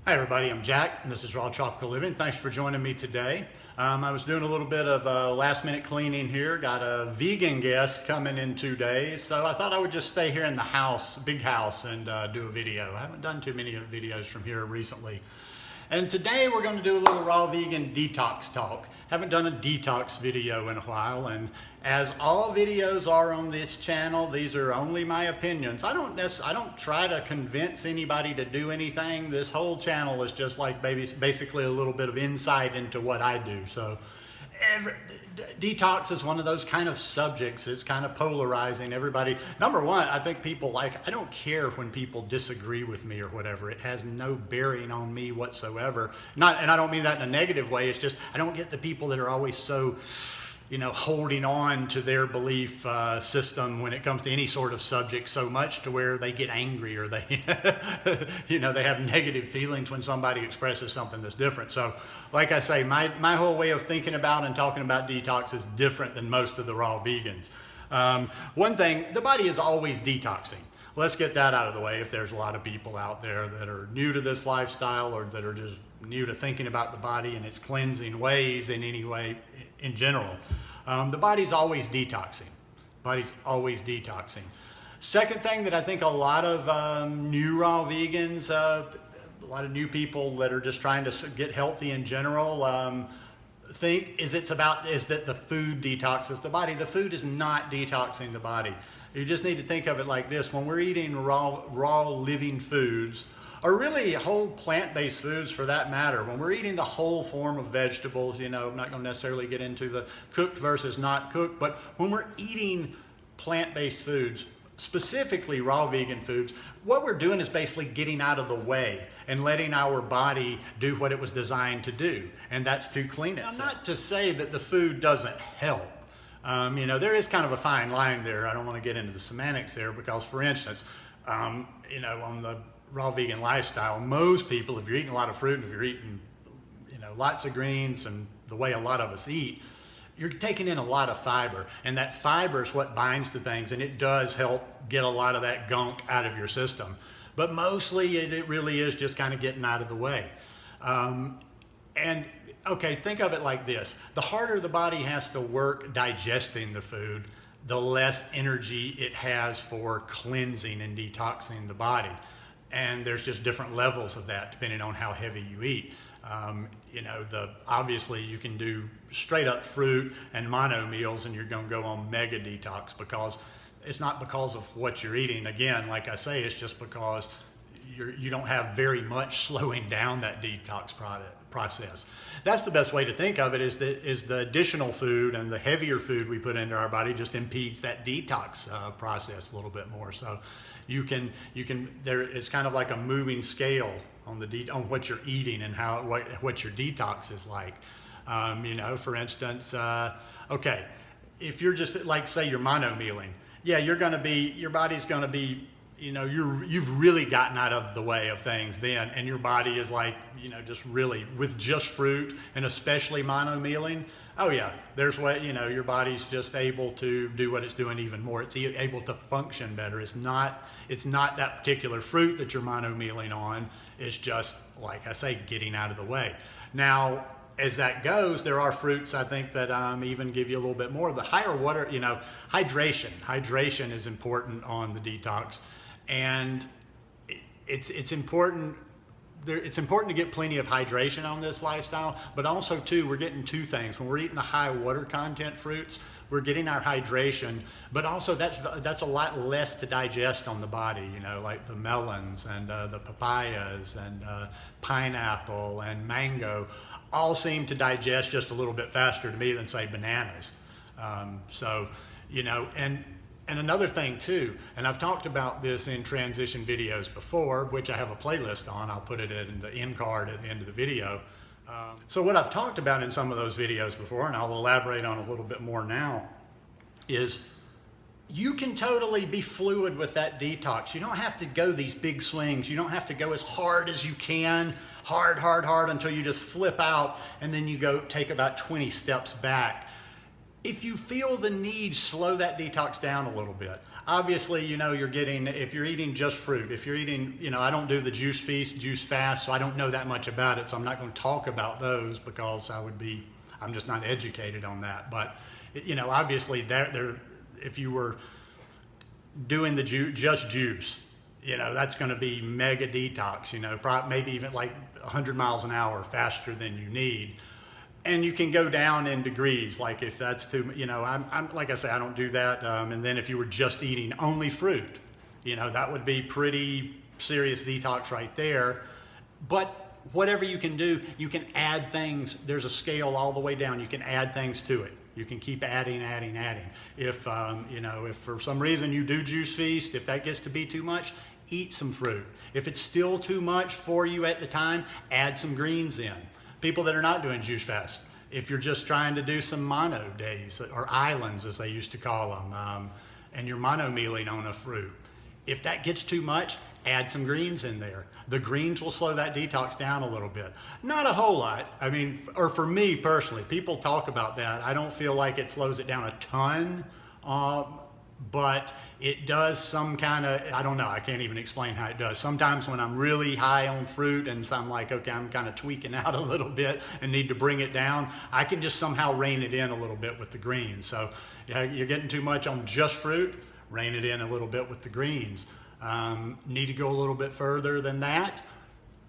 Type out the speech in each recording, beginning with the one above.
Hi everybody, I'm Jack, and this is Raw Tropical Living. Thanks for joining me today. I was doing a little bit of last minute cleaning here. Got a vegan guest coming in 2 days, so I thought I would just stay here in the house, big house, and do a video. I haven't done too many videos from here recently. And today we're going to do a little raw vegan detox talk. Haven't done a detox video in a while, and as all videos are on this channel, these are only my opinions. I don't try to convince anybody to do anything. This whole channel is just like basically a little bit of insight into what I do. So detox is one of those kind of subjects. It's kind of polarizing. Everybody, number one, I think people I don't care when people disagree with me or whatever. It has no bearing on me whatsoever. And I don't mean that in a negative way. It's just I don't get the people that are always so, holding on to their belief system when it comes to any sort of subject so much to where they get angry or they, they have negative feelings when somebody expresses something that's different. So like I say, my whole way of thinking about and talking about detox is different than most of the raw vegans. One thing, the body is always detoxing. Let's get that out of the way if there's a lot of people out there that are new to this lifestyle or that are just new to thinking about the body and its cleansing ways in any way in general. The body's always detoxing. Body's always detoxing. Second thing that I think a lot of new raw vegans, a lot of new people that are just trying to get healthy in general, think is that the food detoxes the body. The food is not detoxing the body. You just need to think of it like this. When we're eating raw living foods, or really whole plant-based foods for that matter, when we're eating the whole form of vegetables, I'm not going to necessarily get into the cooked versus not cooked, but when we're eating plant-based foods, specifically raw vegan foods, what we're doing is basically getting out of the way and letting our body do what it was designed to do, and that's to clean it. Now, not to say that the food doesn't help. There is kind of a fine line there. I don't want to get into the semantics there because, for instance, on the raw vegan lifestyle, most people, if you're eating a lot of fruit and if you're eating, lots of greens and the way a lot of us eat, you're taking in a lot of fiber, and that fiber is what binds to things, and it does help get a lot of that gunk out of your system. But mostly it really is just kind of getting out of the way. Okay, think of it like this. The harder the body has to work digesting the food, the less energy it has for cleansing and detoxing the body. And there's just different levels of that depending on how heavy you eat. Obviously you can do straight up fruit and mono meals and you're gonna go on mega detox because it's not because of what you're eating. Again, like I say, it's just because you don't have very much slowing down that detox process. That's the best way to think of it, is the additional food and the heavier food we put into our body just impedes that detox process a little bit more. So it's kind of like a moving scale on what you're eating and what your detox is like. For instance, okay, if you're just like, say you're mono mealing, yeah, your body's gonna be, you've really gotten out of the way of things then, and your body is like, just really with just fruit and especially mono mealing. Oh yeah, there's what, your body's just able to do what it's doing even more. It's able to function better. It's not that particular fruit that you're mono mealing on. It's just, like I say, getting out of the way. Now, as that goes, there are fruits I think that even give you a little bit more. The higher water, hydration. Hydration is important on the detox, and it's important. It's important to get plenty of hydration on this lifestyle, but also too, we're getting two things. When we're eating the high water content fruits, we're getting our hydration, but also that's a lot less to digest on the body, like the melons and the papayas and pineapple and mango all seem to digest just a little bit faster to me than, say, bananas. And another thing too, and I've talked about this in transition videos before, which I have a playlist on. I'll put it in the end card at the end of the video. So what I've talked about in some of those videos before, and I'll elaborate on a little bit more now, is you can totally be fluid with that detox. You don't have to go these big swings. You don't have to go as hard as you can, hard until you just flip out, and then you go take about 20 steps back. if you feel the need, slow that detox down a little bit. Obviously, you're getting, if you're eating just fruit, if you're eating, I don't do the juice feast, juice fast, so I don't know that much about it, so I'm not going to talk about those because I'm just not educated on that. But, obviously, if you were doing the just juice, that's going to be mega detox, maybe even like 100 miles an hour faster than you need. And you can go down in degrees, like if that's too, I'm like I say, I don't do that. And then if you were just eating only fruit, that would be pretty serious detox right there. But whatever you can do, you can add things. There's a scale all the way down. You can add things to it. You can keep adding. If, if for some reason you do juice feast, if that gets to be too much, eat some fruit. If it's still too much for you at the time, add some greens in. People that are not doing juice fast, if you're just trying to do some mono days, or islands as they used to call them, and you're mono mealing on a fruit, if that gets too much, add some greens in there. The greens will slow that detox down a little bit. Not a whole lot. I mean, or for me personally, people talk about that. I don't feel like it slows it down a ton, but it does some kind of, I don't know, I can't even explain how it does. Sometimes when I'm really high on fruit and so I'm like, okay, I'm kind of tweaking out a little bit and need to bring it down, I can just somehow rein it in a little bit with the greens. So you're getting too much on just fruit, rein it in a little bit with the greens. Need to go a little bit further than that,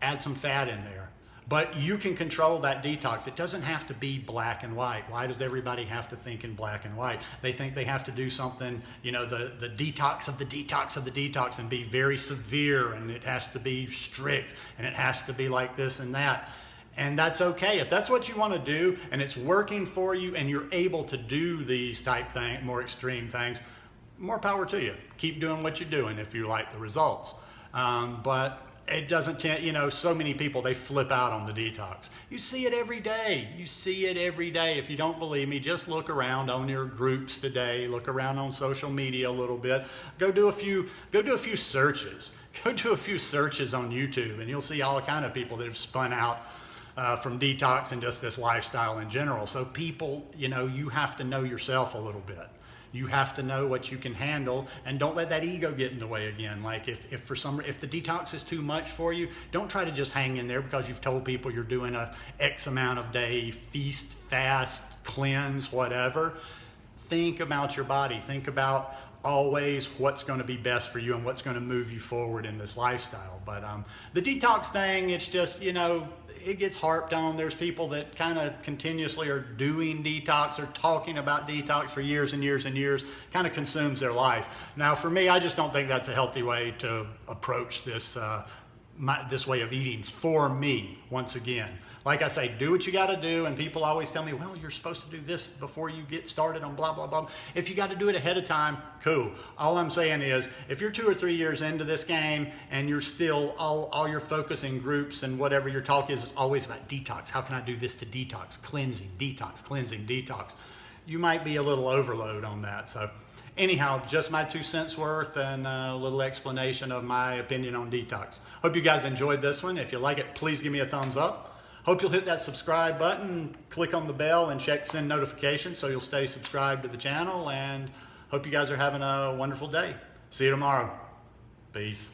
add some fat in there. But you can control that detox. It doesn't have to be black and white. Why does everybody have to think in black and white? They think they have to do something, the detox of the detox of the detox and be very severe, and it has to be strict, and it has to be like this and that. And that's okay. If that's what you want to do and it's working for you and you're able to do these type things, more extreme things, more power to you. Keep doing what you're doing if you like the results. But it doesn't tend, so many people, they flip out on the detox. You see it every day. If you don't believe me, just look around on your groups today, look around on social media a little bit, go do a few searches. Go do a few searches on YouTube and you'll see all kind of people that have spun out from detox and just this lifestyle in general. So people, you have to know yourself a little bit. You have to know what you can handle, and don't let that ego get in the way again. Like if the detox is too much for you, don't try to just hang in there because you've told people you're doing a X amount of day feast, fast, cleanse, whatever. Think about your body. Think about always what's going to be best for you and what's going to move you forward in this lifestyle. But the detox thing, it's just, it gets harped on. There's people that kind of continuously are doing detox or talking about detox for years and years and years, kind of consumes their life. Now for me, I just don't think that's a healthy way to approach this this way of eating for me. Once again, like I say, do what you got to do. And people always tell me, well, you're supposed to do this before you get started on blah, blah, blah. If you got to do it ahead of time, cool. All I'm saying is if you're 2 or 3 years into this game and you're still, all your focus in groups and whatever your talk is always about detox. How can I do this to detox? Cleansing, detox. You might be a little overload on that. So anyhow, just my 2 cents worth and a little explanation of my opinion on detox. Hope you guys enjoyed this one. If you like it, please give me a thumbs up. Hope you'll hit that subscribe button, click on the bell, and check send notifications so you'll stay subscribed to the channel. And hope you guys are having a wonderful day. See you tomorrow. Peace.